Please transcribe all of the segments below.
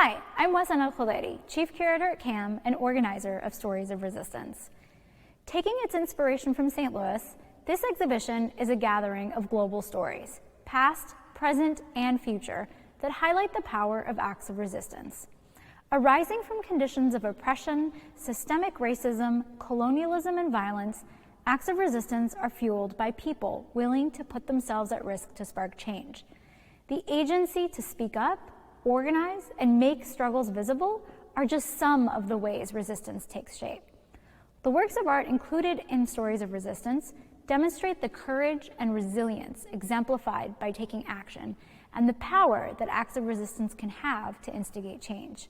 Hi, I'm Wassan Al-Khudhairi, Chief Curator at CAM and organizer of Stories of Resistance. Taking its inspiration from St. Louis, this exhibition is a gathering of global stories, past, present, and future, that highlight the power of acts of resistance. Arising from conditions of oppression, systemic racism, colonialism, and violence, acts of resistance are fueled by people willing to put themselves at risk to spark change. The agency to speak up, organize, and make struggles visible are just some of the ways resistance takes shape. The works of art included in Stories of Resistance demonstrate the courage and resilience exemplified by taking action and the power that acts of resistance can have to instigate change.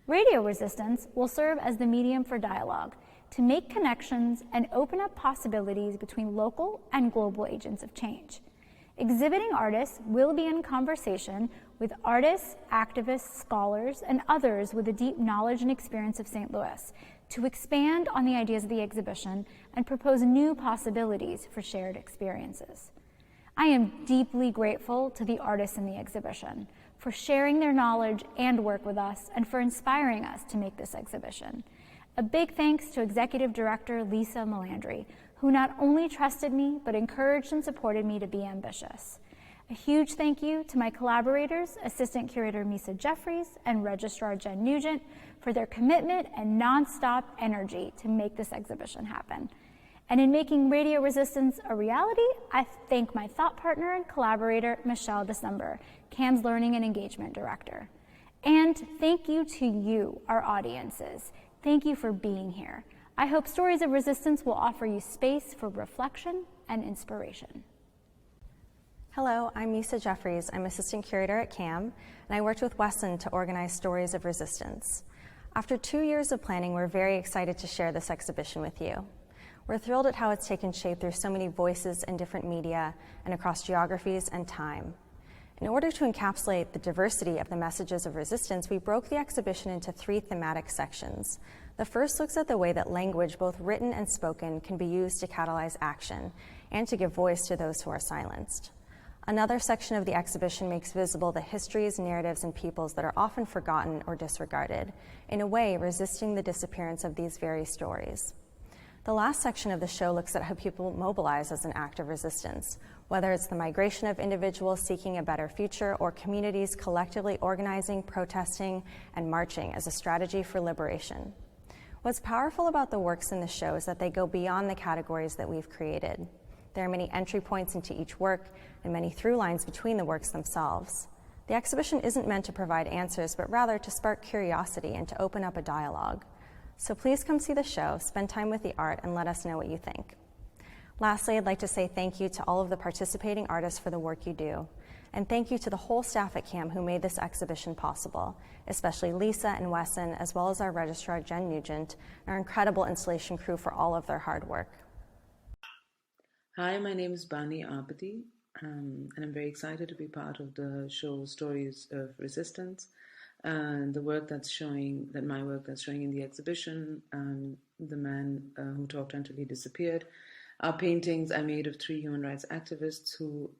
Radio resistance will serve as the medium for dialogue to make connections and open up possibilities between local and global agents of change. Exhibiting artists will be in conversation with artists, activists, scholars, and others with a deep knowledge and experience of St. Louis to expand on the ideas of the exhibition and propose new possibilities for shared experiences. I am deeply grateful to the artists in the exhibition for sharing their knowledge and work with us and for inspiring us to make this exhibition. A big thanks to Executive Director Lisa Melandri, who not only trusted me, but encouraged and supported me to be ambitious. A huge thank you to my collaborators, Assistant Curator Misa Jeffereis and Registrar Jen Nugent, for their commitment and nonstop energy to make this exhibition happen. And in making Radio Resistance a reality, I thank my thought partner and collaborator, Michelle December, CAM's Learning and Engagement Director. And thank you to you, our audiences. Thank you for being here. I hope Stories of Resistance will offer you space for reflection and inspiration. Hello, I'm Misa Jeffereis. I'm Assistant Curator at CAM, and I worked with Wassan to organize Stories of Resistance. After 2 years of planning, we're very excited to share this exhibition with you. We're thrilled at how it's taken shape through so many voices in different media and across geographies and time. In order to encapsulate the diversity of the messages of resistance, we broke the exhibition into 3 thematic sections. The first looks at the way that language, both written and spoken, can be used to catalyze action and to give voice to those who are silenced. Another section of the exhibition makes visible the histories, narratives, and peoples that are often forgotten or disregarded, in a way resisting the disappearance of these very stories. The last section of the show looks at how people mobilize as an act of resistance, whether it's the migration of individuals seeking a better future or communities collectively organizing, protesting, and marching as a strategy for liberation. What's powerful about the works in the show is that they go beyond the categories that we've created. There are many entry points into each work and many through lines between the works themselves. The exhibition isn't meant to provide answers, but rather to spark curiosity and to open up a dialogue. So please come see the show, spend time with the art, and let us know what you think. Lastly, I'd like to say thank you to all of the participating artists for the work you do. And thank you to the whole staff at CAM who made this exhibition possible, especially Lisa and Wassan, as well as our registrar Jen Nugent, and our incredible installation crew for all of their hard work. Hi, my name is Bani, and I'm very excited to be part of the show Stories of Resistance. And the work that's showing, my work that's showing in the exhibition, The Man Who Talked Until He Disappeared, are paintings I made of 3 human rights activists who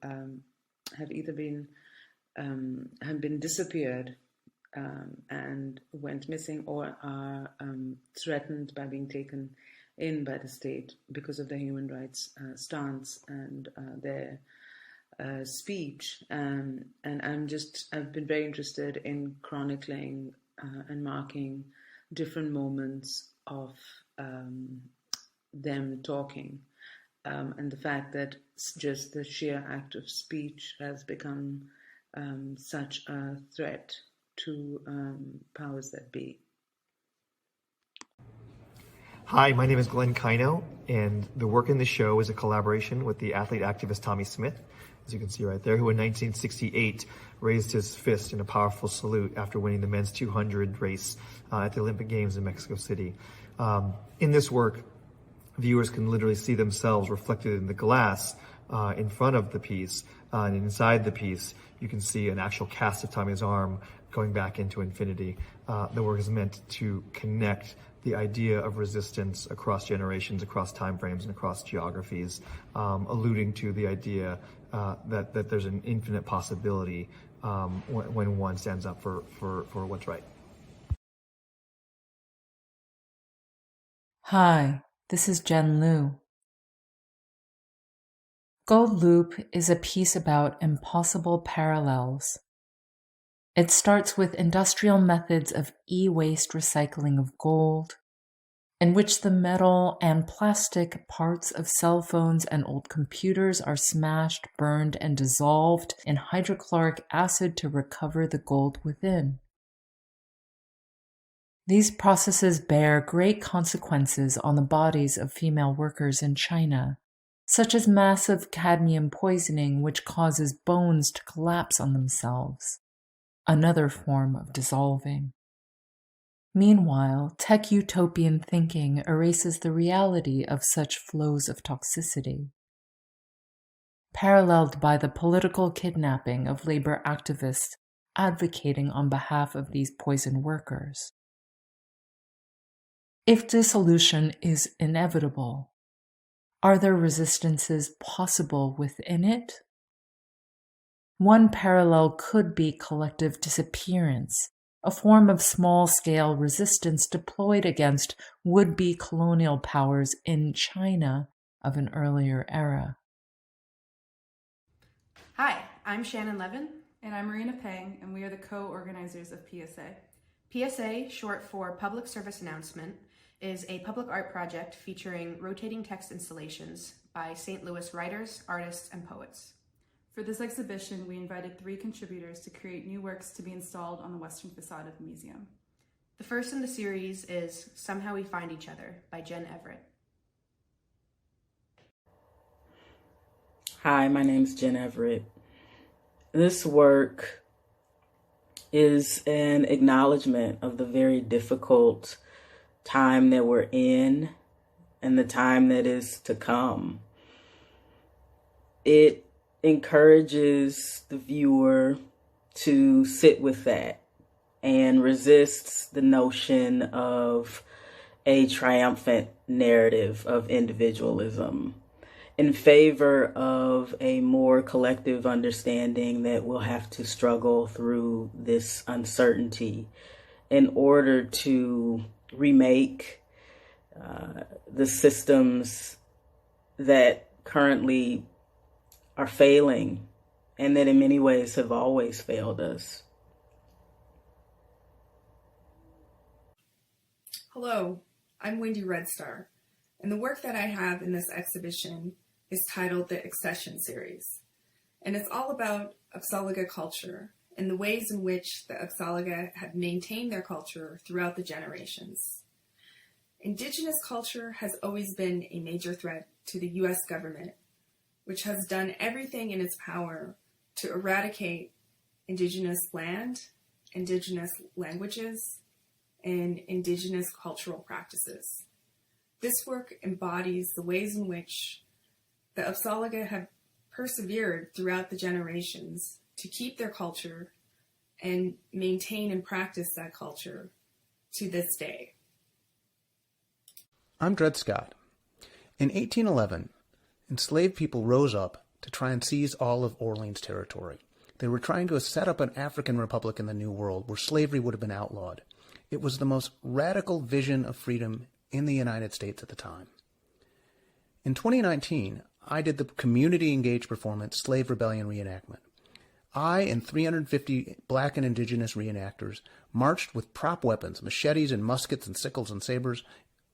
have either been disappeared and went missing, or are threatened by being taken in by the state because of their human rights stance and their speech. And I've been very interested in chronicling and marking different moments of them talking. And the fact that just the sheer act of speech has become such a threat to powers that be. Hi, my name is Glenn Keino, and the work in the show is a collaboration with the athlete activist Tommy Smith, as you can see right there, who in 1968 raised his fist in a powerful salute after winning the men's 200 race at the Olympic Games in Mexico City. In this work, viewers can literally see themselves reflected in the glass in front of the piece, and inside the piece you can see an actual cast of Tommy's arm going back into infinity. The work is meant to connect the idea of resistance across generations, across time frames, and across geographies, alluding to the idea that there's an infinite possibility when one stands up for what's right. Hi, this is Jen Liu. Gold Loop is a piece about impossible parallels. It starts with industrial methods of e-waste recycling of gold, in which the metal and plastic parts of cell phones and old computers are smashed, burned, and dissolved in hydrochloric acid to recover the gold within. These processes bear great consequences on the bodies of female workers in China, such as massive cadmium poisoning, which causes bones to collapse on themselves, another form of dissolving. Meanwhile, tech utopian thinking erases the reality of such flows of toxicity, paralleled by the political kidnapping of labor activists advocating on behalf of these poisoned workers. If dissolution is inevitable, are there resistances possible within it? One parallel could be collective disappearance, a form of small-scale resistance deployed against would-be colonial powers in China of an earlier era. Hi, I'm Shannon Levin. And I'm Marina Peng, and we are the co-organizers of PSA. PSA, short for Public Service Announcement, is a public art project featuring rotating text installations by St. Louis writers, artists, and poets. For this exhibition, we invited 3 contributors to create new works to be installed on the western facade of the museum. The first in the series is Somehow We Find Each Other by Jen Everett. Hi, my name is Jen Everett. This work is an acknowledgement of the very difficult time that we're in and the time that is to come. It encourages the viewer to sit with that and resists the notion of a triumphant narrative of individualism in favor of a more collective understanding that we'll have to struggle through this uncertainty in order to remake the systems that currently are failing and that in many ways have always failed us. Hello, I'm Wendy Redstar, and the work that I have in this exhibition is titled the Accession Series, and it's all about Apsáalooke culture and the ways in which the Apsáalooke have maintained their culture throughout the generations. Indigenous culture has always been a major threat to the U.S. government, which has done everything in its power to eradicate Indigenous land, Indigenous languages, and Indigenous cultural practices. This work embodies the ways in which the Apsáalooke have persevered throughout the generations to keep their culture and maintain and practice that culture to this day. I'm Dred Scott. In 1811, enslaved people rose up to try and seize all of Orleans territory. They were trying to set up an African republic in the New World where slavery would have been outlawed. It was the most radical vision of freedom in the United States at the time. In 2019, I did the community-engaged performance Slave Rebellion Reenactment. I and 350 Black and Indigenous reenactors marched with prop weapons, machetes and muskets and sickles and sabers,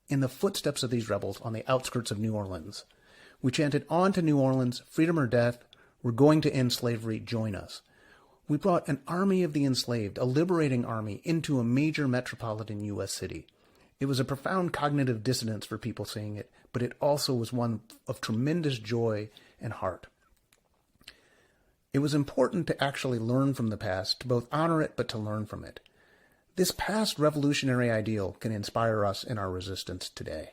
in the footsteps of these rebels on the outskirts of New Orleans. We chanted, "On to New Orleans, freedom or death, we're going to end slavery, join us." We brought an army of the enslaved, a liberating army, into a major metropolitan U.S. city. It was a profound cognitive dissonance for people seeing it, but it also was one of tremendous joy and heart. It was important to actually learn from the past, to both honor it, but to learn from it. This past revolutionary ideal can inspire us in our resistance today.